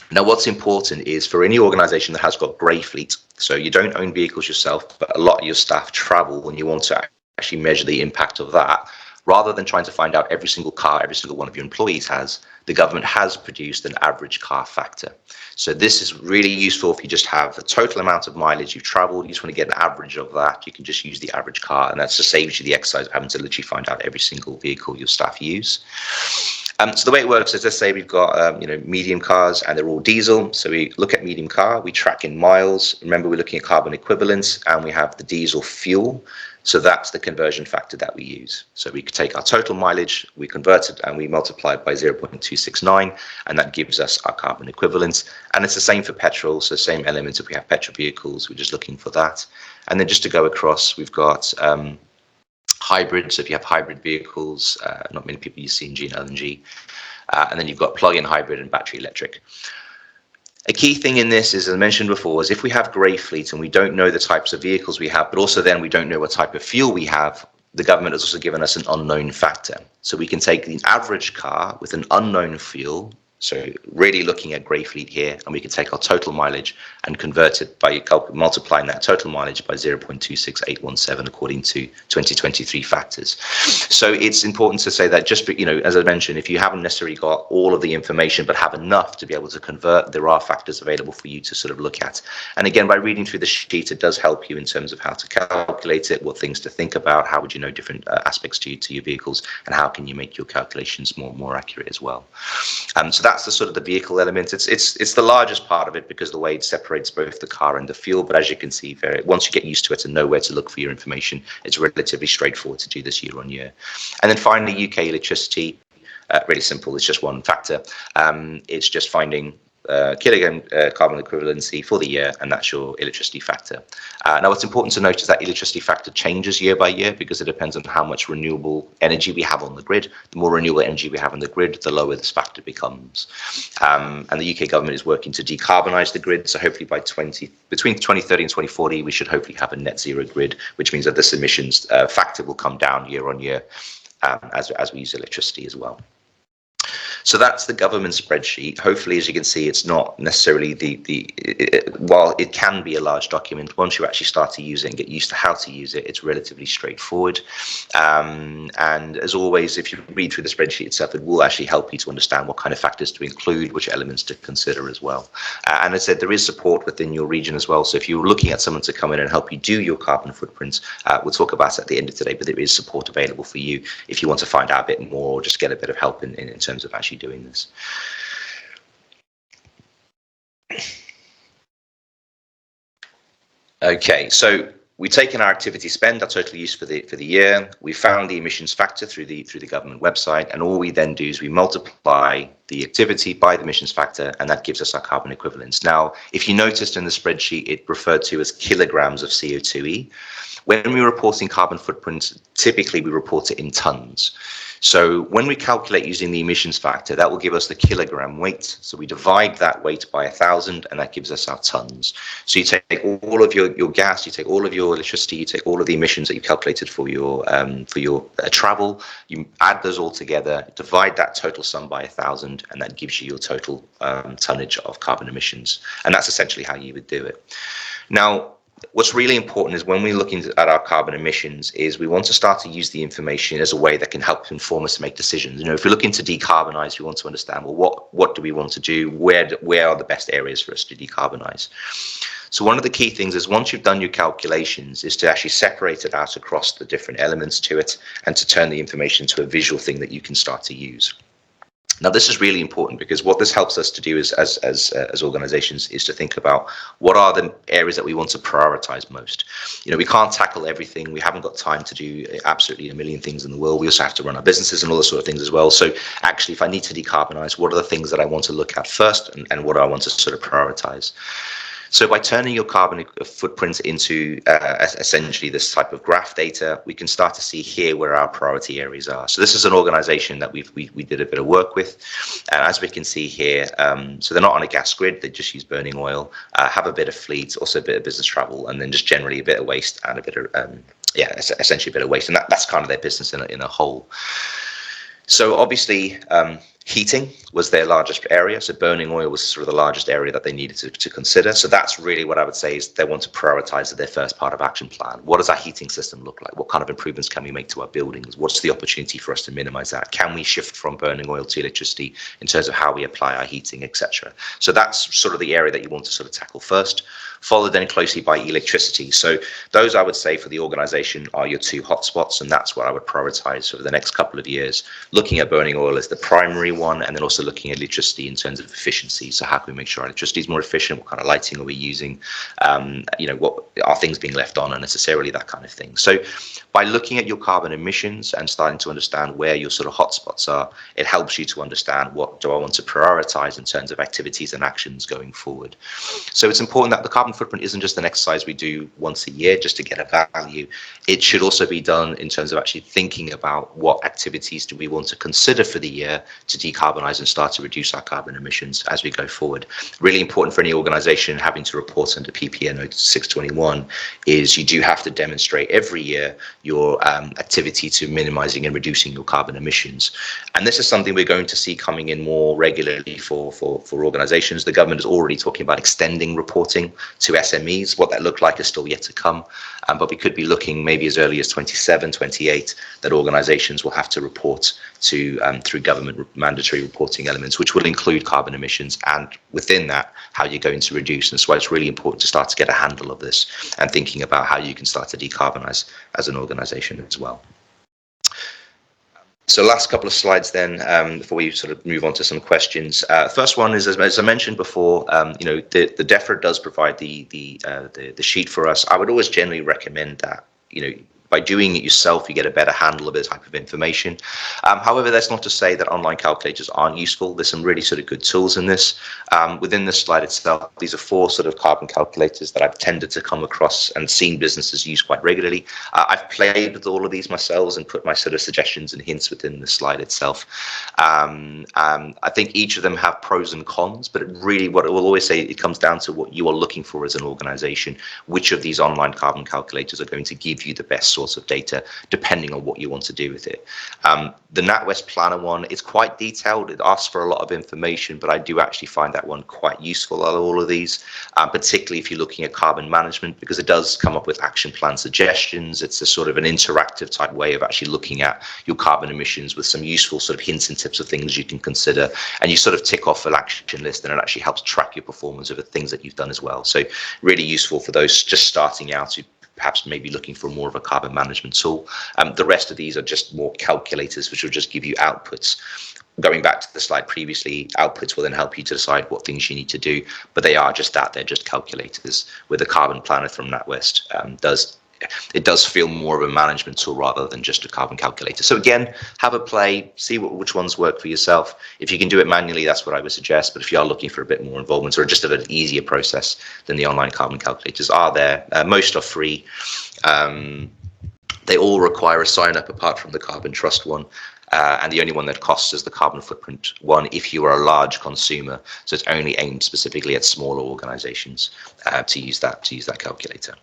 Now, what's important is for any organization that has got grey fleet, so you don't own vehicles yourself, but a lot of your staff travel, when you want to actually measure the impact of that, rather than trying to find out every single car every single one of your employees has, the government has produced an average car factor. So this is really useful if you just have the total amount of mileage you've traveled. You just want to get an average of that. You can just use the average car, and that just saves you the exercise of having to literally find out every single vehicle your staff use. So the way it works is, let's say we've got medium cars and they're all diesel. So we look at medium car, we track in miles. Remember, we're looking at carbon equivalents, and we have the diesel fuel. So that's the conversion factor that we use. So we could take our total mileage, we convert it, and we multiply it by 0.269, and that gives us our carbon equivalent. And it's the same for petrol, so same elements. If we have petrol vehicles, we're just looking for that. And then just to go across, we've got hybrid. So if you have hybrid vehicles, not many people use CNG and LNG. And then you've got plug-in hybrid and battery electric. A key thing in this is, as I mentioned before, is if we have grey fleet and we don't know the types of vehicles we have, but also then we don't know what type of fuel we have, the government has also given us an unknown factor. So we can take the average car with an unknown fuel, so really looking at grey fleet here, and we can take our total mileage and convert it by multiplying that total mileage by 0.26817 according to 2023 factors. So it's important to say that just, as I mentioned, if you haven't necessarily got all of the information but have enough to be able to convert, there are factors available for you to sort of look at. And again, by reading through the sheet, it does help you in terms of how to calculate it, what things to think about, how would you know different aspects to your vehicles, and how can you make your calculations more accurate as well. So that's the sort of the vehicle element. It's the largest part of it because the way it separates both the car and the fuel. But as you can see, once you get used to it and know where to look for your information, it's relatively straightforward to do this year on year. And then finally, UK electricity, really simple. It's just one factor. It's just finding kilogram carbon equivalency for the year, and that's your electricity factor. Now, what's important to note is that electricity factor changes year by year because it depends on how much renewable energy we have on the grid. The more renewable energy we have on the grid, the lower this factor becomes. And the UK government is working to decarbonise the grid. So hopefully between 2030 and 2040, we should hopefully have a net zero grid, which means that this emissions factor will come down year on year as we use electricity as well. So that's the government spreadsheet. Hopefully, as you can see, it's not necessarily while it can be a large document, once you actually start to use it and get used to how to use it, it's relatively straightforward. And as always, if you read through the spreadsheet itself, it will actually help you to understand what kind of factors to include, which elements to consider as well. And as I said, there is support within your region as well. So if you're looking at someone to come in and help you do your carbon footprint, we'll talk about it at the end of today, but there is support available for you if you want to find out a bit more or just get a bit of help in terms of actually doing this. Okay, so we've taken our activity spend, our total use for the year. We found the emissions factor through the government website, and all we then do is we multiply the activity by the emissions factor, and that gives us our carbon equivalents. Now, if you noticed in the spreadsheet, it referred to as kilograms of CO2e. When we're reporting carbon footprint, typically we report it in tons. So when we calculate using the emissions factor, that will give us the kilogram weight. So we divide that weight by 1,000, and that gives us our tons. So you take all of your gas, you take all of your electricity, you take all of the emissions that you calculated for your travel, you add those all together, divide that total sum by 1,000, and that gives you your total tonnage of carbon emissions. And that's essentially how you would do it. Now, what's really important is when we're looking at our carbon emissions is we want to start to use the information as a way that can help inform us to make decisions. If we're looking to decarbonize, we want to understand, well, what do we want to do? Where are the best areas for us to decarbonize? So one of the key things is once you've done your calculations is to actually separate it out across the different elements to it and to turn the information into a visual thing that you can start to use. Now, this is really important because what this helps us to do is, as organizations, is to think about what are the areas that we want to prioritize most. We can't tackle everything. We haven't got time to do absolutely a million things in the world. We also have to run our businesses and all those sort of things as well. So actually, if I need to decarbonize, what are the things that I want to look at first and what do I want to sort of prioritize? So by turning your carbon footprint into essentially this type of graph data, we can start to see here where our priority areas are. So this is an organization that we did a bit of work with. And as we can see here, so they're not on a gas grid, they just use burning oil, have a bit of fleet, also a bit of business travel, and then just generally a bit of waste and a bit of, essentially a bit of waste. And that's kind of their business in a whole. So obviously, heating was their largest area. So burning oil was sort of the largest area that they needed to consider. So that's really what I would say is they want to prioritize their first part of action plan. What does our heating system look like? What kind of improvements can we make to our buildings? What's the opportunity for us to minimize that? Can we shift from burning oil to electricity in terms of how we apply our heating, etc.? So that's sort of the area that you want to sort of tackle first. followed then closely by electricity. So those, I would say, for the organization are your two hotspots, and that's what I would prioritize over the next couple of years, looking at burning oil as the primary one, and then also looking at electricity in terms of efficiency. So how can we make sure our electricity is more efficient? What kind of lighting are we using? What are things being left on unnecessarily, that kind of thing. So by looking at your carbon emissions and starting to understand where your sort of hotspots are, it helps you to understand what do I want to prioritize in terms of activities and actions going forward. So it's important that the carbon footprint isn't just an exercise we do once a year just to get a value. It should also be done in terms of actually thinking about what activities do we want to consider for the year to decarbonize and start to reduce our carbon emissions as we go forward. Really important for any organization having to report under PPN Note 621 is you do have to demonstrate every year your activity to minimizing and reducing your carbon emissions. And this is something we're going to see coming in more regularly for organizations. The government is already talking about extending reporting to SMEs. What that looked like is still yet to come. But we could be looking maybe as early as 27, 28 that organizations will have to report to through government mandatory reporting elements, which will include carbon emissions, and within that, how you're going to reduce. And that's why it's really important to start to get a handle of this and thinking about how you can start to decarbonize as an organization as well. So last couple of slides then, before we sort of move on to some questions. First one is, as I mentioned before, the DEFRA does provide the sheet for us. I would always generally recommend that, by doing it yourself, you get a better handle of the type of information. However, that's not to say that online calculators aren't useful. There's some really sort of good tools in this. Within this slide itself, these are 4 sort of carbon calculators that I've tended to come across and seen businesses use quite regularly. I've played with all of these myself and put my sort of suggestions and hints within the slide itself. I think each of them have pros and cons, but what it will always say, it comes down to what you are looking for as an organization. Which of these online carbon calculators are going to give you the best source of data, depending on what you want to do with it. The NatWest Planner one is quite detailed. It asks for a lot of information, but I do actually find that one quite useful out of all of these, particularly if you're looking at carbon management, because it does come up with action plan suggestions. It's a sort of an interactive type way of actually looking at your carbon emissions with some useful sort of hints and tips of things you can consider, and you sort of tick off an action list, and it actually helps track your performance of the things that you've done as well. So really useful for those just starting out who perhaps maybe looking for more of a carbon management tool. The rest of these are just more calculators, which will just give you outputs. Going back to the slide previously, outputs will then help you to decide what things you need to do, but they are just that, they're just calculators. With the Carbon Planner from NatWest, it does feel more of a management tool rather than just a carbon calculator. So again, have a play, see which ones work for yourself. If you can do it manually, that's what I would suggest. But if you are looking for a bit more involvement or just an easier process, then the online carbon calculators are there. Most are free. They all require a sign up apart from the Carbon Trust one. And the only one that costs is the carbon footprint one if you are a large consumer. So it's only aimed specifically at smaller organizations to use that calculator.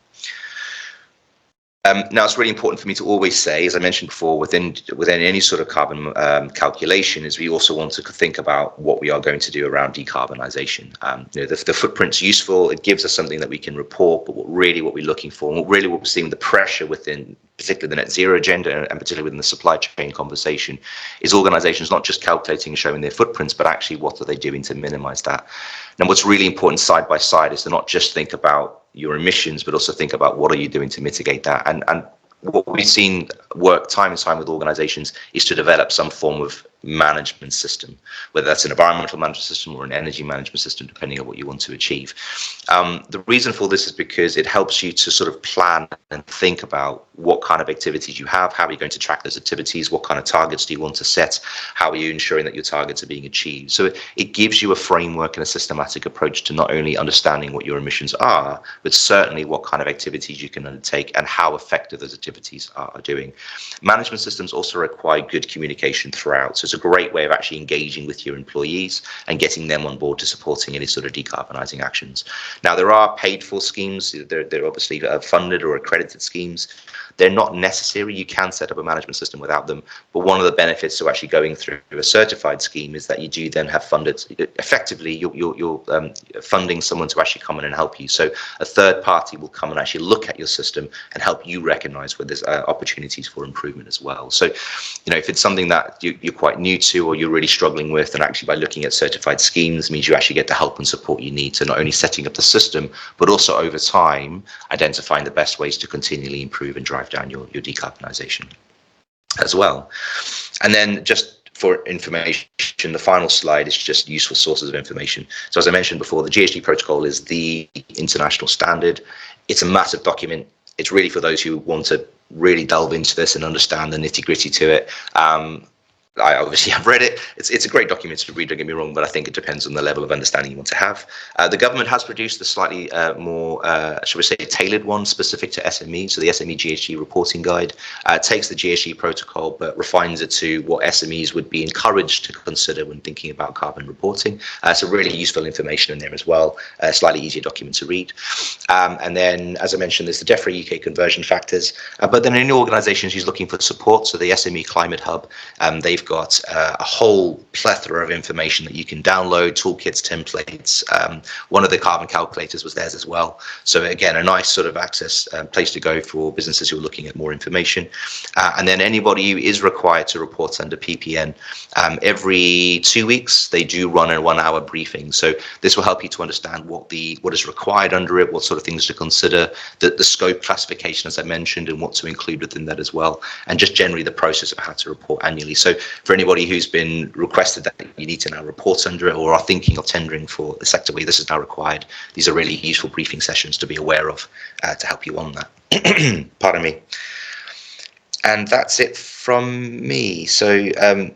Now, it's really important for me to always say, as I mentioned before, within any sort of carbon calculation, is we also want to think about what we are going to do around decarbonisation. The footprint's useful; it gives us something that we can report. But what we're looking for, and what we're seeing the pressure within, particularly the net zero agenda, and particularly within the supply chain conversation, is organisations not just calculating and showing their footprints, but actually what are they doing to minimise that. Now, what's really important side by side is to not just think about your emissions, but also think about what are you doing to mitigate that. And what we've seen work time and time with organizations is to develop some form of management system, whether that's an environmental management system or an energy management system, depending on what you want to achieve. The reason for this is because it helps you to sort of plan and think about what kind of activities you have, how are you going to track those activities, what kind of targets do you want to set, how are you ensuring that your targets are being achieved. So it gives you a framework and a systematic approach to not only understanding what your emissions are, but certainly what kind of activities you can undertake and how effective those activities are doing. Management systems also require good communication throughout. So it's a great way of actually engaging with your employees and getting them on board to supporting any sort of decarbonising actions. Now, there are paid for schemes. They're obviously funded or accredited schemes. They're not necessary. You can set up a management system without them. But one of the benefits to actually going through a certified scheme is that you do then have funded, effectively, you're funding someone to actually come in and help you. So a third party will come and actually look at your system and help you recognise where there's opportunities for improvement as well. So, if it's something that you're quite new to or you're really struggling with, and actually by looking at certified schemes means you actually get the help and support you need to not only setting up the system, but also over time identifying the best ways to continually improve and drive down your decarbonisation as well. And then just for information, the final slide is just useful sources of information. So as I mentioned before, the GHG protocol is the international standard. It's a massive document. It's really for those who want to really delve into this and understand the nitty-gritty to it. I obviously have read it. It's a great document to read, don't get me wrong, but I think it depends on the level of understanding you want to have. The government has produced a slightly more, shall we say, tailored one specific to SME. So the SME GHG reporting guide takes the GHG protocol, but refines it to what SMEs would be encouraged to consider when thinking about carbon reporting. So really useful information in there as well, a slightly easier document to read. And then, as I mentioned, there's the DEFRA UK conversion factors. But then any organisation who's looking for support, so the SME Climate Hub, they've got a whole plethora of information that you can download, toolkits, templates. One of the carbon calculators was theirs as well. So again, a nice sort of access place to go for businesses who are looking at more information. And then anybody who is required to report under PPN, every 2 weeks, they do run a 1 hour briefing. So this will help you to understand what is required under it, what sort of things to consider, the scope classification, as I mentioned, and what to include within that as well, and just generally the process of how to report annually. So for anybody who's been requested that you need to now report under it or are thinking of tendering for the sector where this is now required, these are really useful briefing sessions to be aware of to help you on that. Pardon me. And that's it from me. So I'm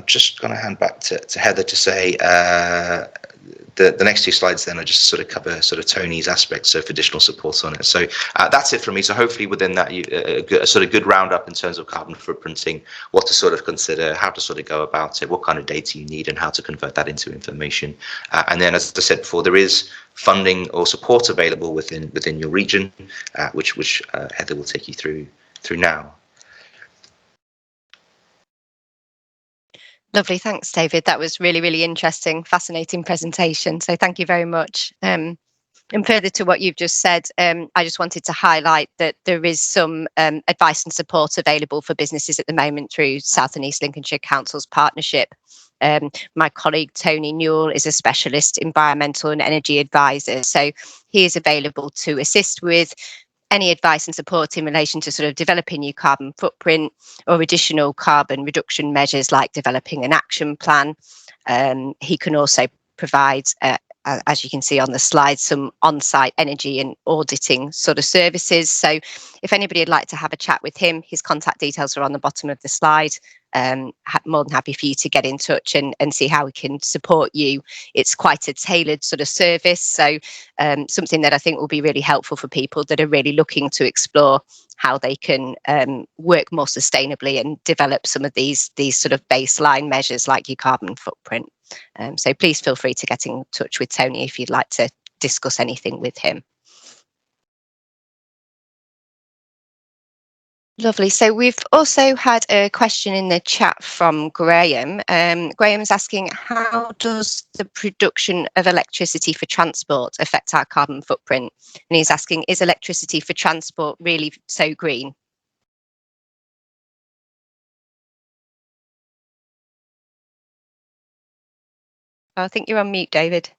just going to hand back to Heather to say the next two slides then I just sort of cover sort of Tony's aspects, so for additional support on it. So that's it from me. So hopefully within that, a sort of good roundup in terms of carbon footprinting, what to sort of consider, how to sort of go about it, what kind of data you need and how to convert that into information. And then, as I said before, there is funding or support available within your region, which Heather will take you through now. Lovely, thanks, David. That was really, really interesting, fascinating presentation. So thank you very much. And further to what you've just said, I just wanted to highlight that there is some advice and support available for businesses at the moment through South and East Lincolnshire Council's partnership. My colleague Tony Newell is a specialist environmental and energy advisor, so he is available to assist with any advice and support in relation to sort of developing your carbon footprint or additional carbon reduction measures like developing an action plan. He can also provide, as you can see on the slide, some on-site energy and auditing sort of services. So if anybody would like to have a chat with him, his contact details are on the bottom of the slide. More than happy for you to get in touch and see how we can support you. It's quite a tailored sort of service, so something that I think will be really helpful for people that are really looking to explore how they can work more sustainably and develop some of these sort of baseline measures like your carbon footprint. So please feel free to get in touch with Tony if you'd like to discuss anything with him. Lovely. So we've also had a question in the chat from Graham. Graham's asking, how does the production of electricity for transport affect our carbon footprint? And he's asking, is electricity for transport really so green? I think you're on mute, David.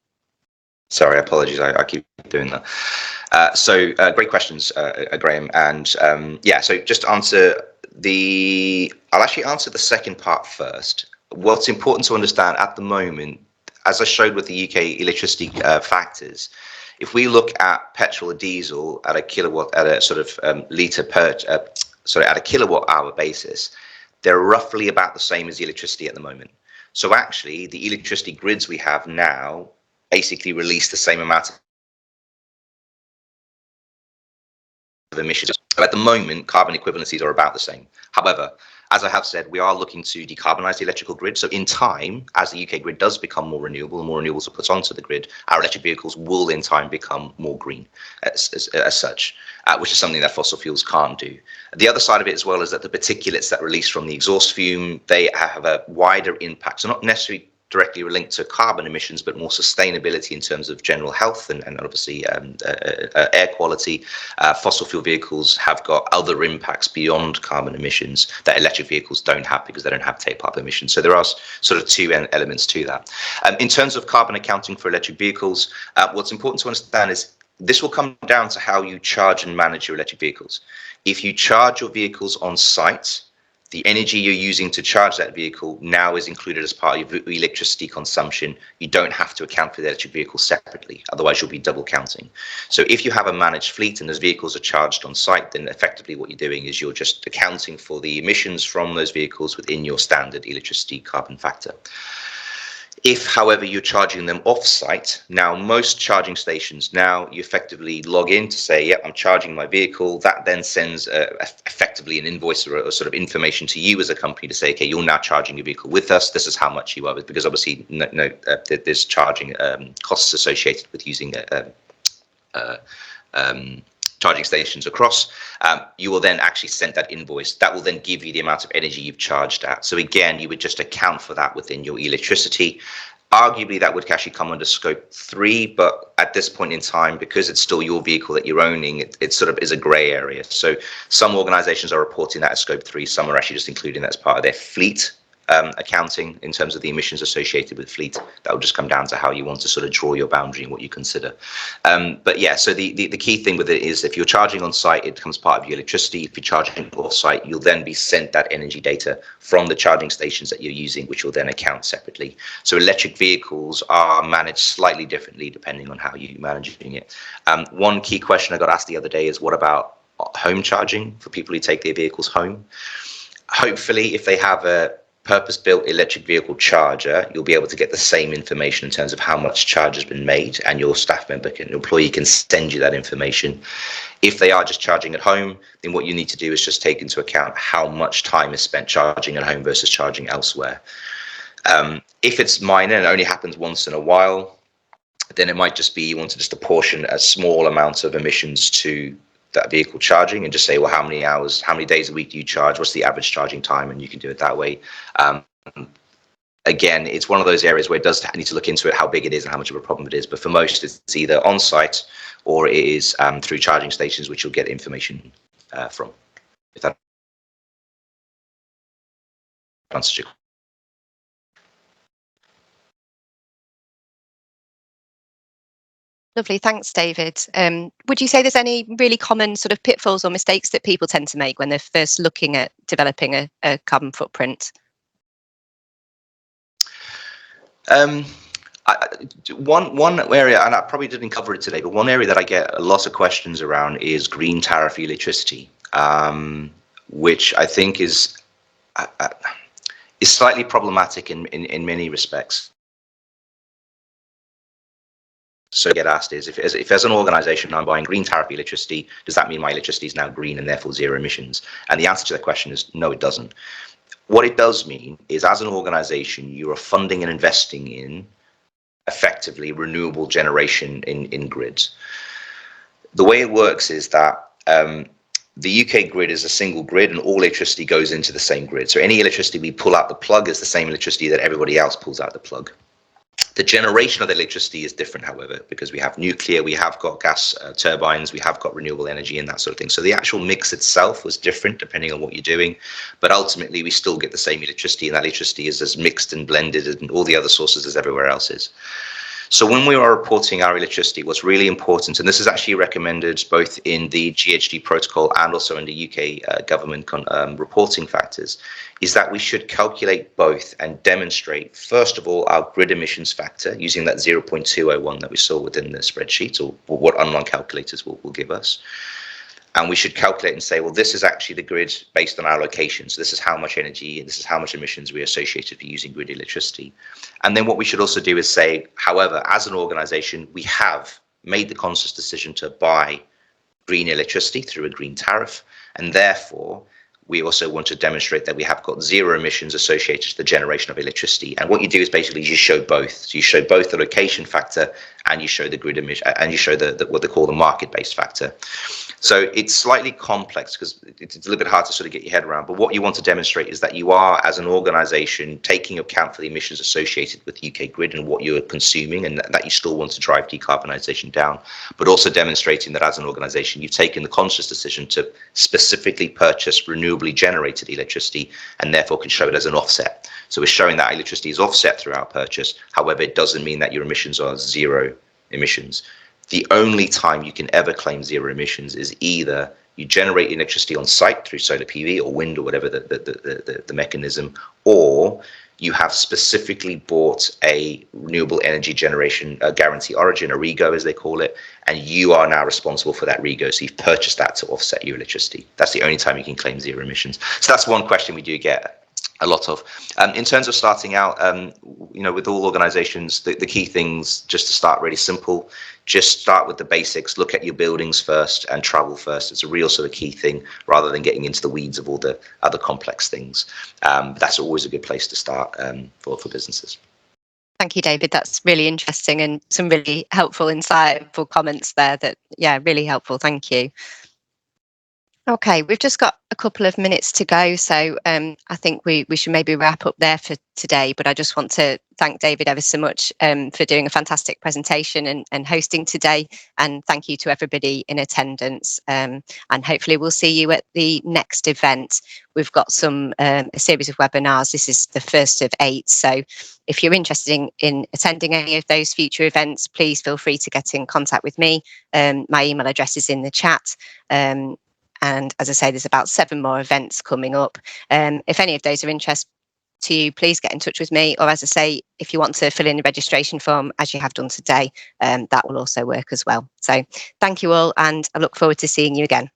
Sorry, apologies. I keep doing that. So great questions, Graham. And yeah, so just answer I'll actually answer the second part first. What's important to understand at the moment, as I showed with the UK electricity factors, if we look at petrol or diesel at a kilowatt, at a sort of litre per, at a kilowatt hour basis, they're roughly about the same as the electricity at the moment. So actually, the electricity grids we have now basically release the same amount of emissions. So at the moment, carbon equivalencies are about the same. However, as I have said, we are looking to decarbonise the electrical grid. So in time, as the UK grid does become more renewable and more renewables are put onto the grid, our electric vehicles will in time become more green as such, which is something that fossil fuels can't do. The other side of it as well is that the particulates that release from the exhaust fume, they have a wider impact. So not necessarily directly linked to carbon emissions, but more sustainability in terms of general health and obviously air quality. Fossil fuel vehicles have got other impacts beyond carbon emissions that electric vehicles don't have because they don't have tailpipe emissions. So there are sort of two elements to that. In terms of carbon accounting for electric vehicles, what's important to understand is this will come down to how you charge and manage your electric vehicles. If you charge your vehicles on site, the energy you're using to charge that vehicle now is included as part of your electricity consumption. You don't have to account for the electric vehicle separately, otherwise you'll be double counting. So if you have a managed fleet and those vehicles are charged on site, then effectively what you're doing is you're just accounting for the emissions from those vehicles within your standard electricity carbon factor. If, however, you're charging them off-site, now most charging stations, now you effectively log in to say, yep, I'm charging my vehicle. That then sends effectively an invoice or a sort of information to you as a company to say, okay, you're now charging your vehicle with us. This is how much you owe it, because obviously there's charging costs associated with using charging stations across. You will then actually send that invoice. That will then give you the amount of energy you've charged at. So again, you would just account for that within your electricity. Arguably, that would actually come under scope 3, but at this point in time, because it's still your vehicle that you're owning, it sort of is a grey area. So some organizations are reporting that as scope 3, some are actually just including that as part of their fleet accounting in terms of the emissions associated with fleet. That will just come down to how you want to sort of draw your boundary and what you consider. But yeah, so the key thing with it is if you're charging on site, it becomes part of your electricity. If you're charging off site, you'll then be sent that energy data from the charging stations that you're using, which will then account separately. So electric vehicles are managed slightly differently depending on how you're managing it. One key question I got asked the other day is, what about home charging for people who take their vehicles home? Hopefully, if they have a purpose-built electric vehicle charger, you'll be able to get the same information in terms of how much charge has been made, and your staff member can, employee can send you that information. If they are just charging at home, then what you need to do is just take into account how much time is spent charging at home versus charging elsewhere. If it's minor and only happens once in a while, then it might just be you want to just apportion a small amount of emissions to that vehicle charging and just say, well, how many hours, how many days a week do you charge? What's the average charging time? And you can do it that way. Again, it's one of those areas where it does need to look into it, how big it is and how much of a problem it is. But for most, it's either on site or it is through charging stations, which you'll get information from. If that answers your question. Lovely, thanks, David. Would you say there's any really common sort of pitfalls or mistakes that people tend to make when they're first looking at developing a carbon footprint? One area, and I probably didn't cover it today, but one area that I get a lot of questions around is green tariff electricity, which I think is slightly problematic in many respects. So get asked is, if as an organization I'm buying green tariff electricity, does that mean my electricity is now green and therefore zero emissions? And the answer to that question is no, it doesn't. What it does mean is, as an organization, you are funding and investing in effectively renewable generation in grids. The way it works is that the UK grid is a single grid and all electricity goes into the same grid. So any electricity we pull out the plug is the same electricity that everybody else pulls out the plug. The generation of the electricity is different, however, because we have nuclear, we have got gas turbines, we have got renewable energy and that sort of thing. So the actual mix itself was different depending on what you're doing. But ultimately, we still get the same electricity, and that electricity is as mixed and blended and all the other sources as everywhere else is. So when we are reporting our electricity, what's really important, and this is actually recommended both in the GHG protocol and also in the UK government reporting factors, is that we should calculate both and demonstrate, first of all, our grid emissions factor using that 0.201 that we saw within the spreadsheet, or what online calculators will give us. And we should calculate and say, well, this is actually the grid based on our location. So this is how much energy and this is how much emissions we are associated with using grid electricity. And then what we should also do is say, however, as an organization, we have made the conscious decision to buy green electricity through a green tariff. And therefore, we also want to demonstrate that we have got zero emissions associated to the generation of electricity. And what you do is basically you show both. So you show both the location factor and you show the grid emission, and you show the what they call the market-based factor. So it's slightly complex because it's a little bit hard to sort of get your head around. But what you want to demonstrate is that you are, as an organisation, taking account for the emissions associated with the UK grid and what you're consuming, and that you still want to drive decarbonisation down. But also demonstrating that as an organisation, you've taken the conscious decision to specifically purchase renewably generated electricity, and therefore can show it as an offset. So we're showing that electricity is offset through our purchase. However, it doesn't mean that your emissions are zero emissions. The only time you can ever claim zero emissions is either you generate electricity on site through solar PV or wind or whatever the mechanism, or you have specifically bought a renewable energy generation guarantee origin, a REGO as they call it, and you are now responsible for that REGO. So you've purchased that to offset your electricity. That's the only time you can claim zero emissions. So that's one question we do get a lot of. In terms of starting out, with all organizations, the key things, just to start really simple, just start with the basics, look at your buildings first and travel first. It's a real sort of key thing rather than getting into the weeds of all the other complex things. That's always a good place to start for businesses. Thank you, David. That's really interesting and some really helpful, insightful comments there really helpful. Thank you. Okay, we've just got a couple of minutes to go, so I think we should maybe wrap up there for today, but I just want to thank David ever so much for doing a fantastic presentation and hosting today, and thank you to everybody in attendance, and hopefully we'll see you at the next event. We've got a series of webinars. This is the first of 8, so if you're interested in attending any of those future events, please feel free to get in contact with me. My email address is in the chat. And as I say, there's about 7 more events coming up. If any of those are of interest to you, please get in touch with me. Or as I say, if you want to fill in the registration form, as you have done today, that will also work as well. So thank you all, and I look forward to seeing you again.